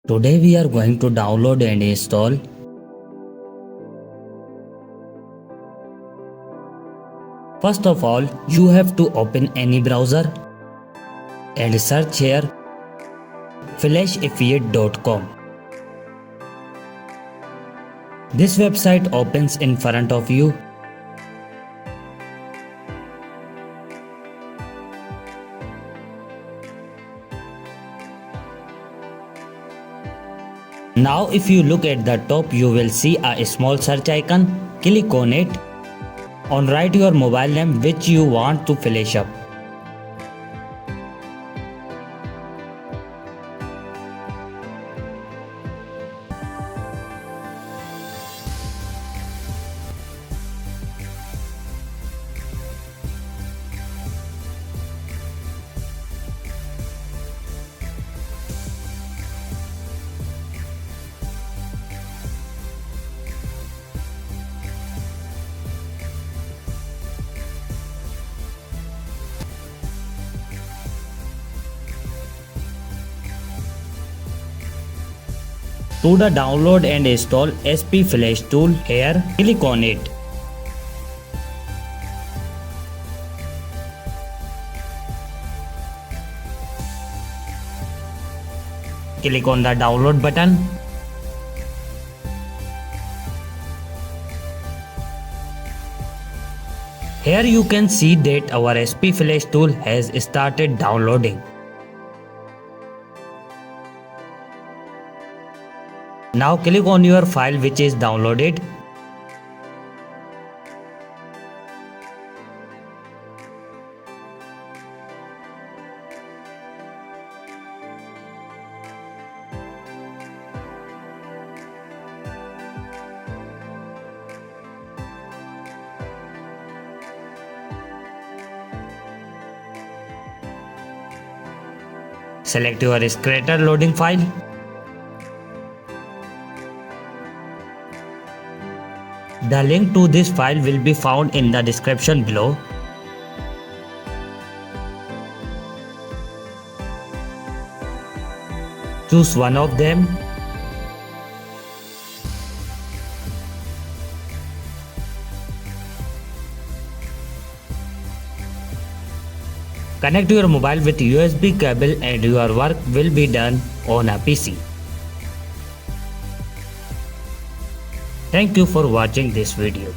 Today we are going to download and install First of all, you have to open any browser and search here flashifyit.com. This website opens in front of you. Now if you look at the top, you will see a small search icon. Click on it and write your mobile name which you want to flash up. To the download and install SP Flash tool, here click on it. Click on the download button. Here you can see that our SP Flash tool has started downloading. Now click on your file which is downloaded. Select your creator loading file. The link to this file will be found in the description below. Choose one of them. Connect your mobile with USB cable and your work will be done on a PC. Thank you for watching this video.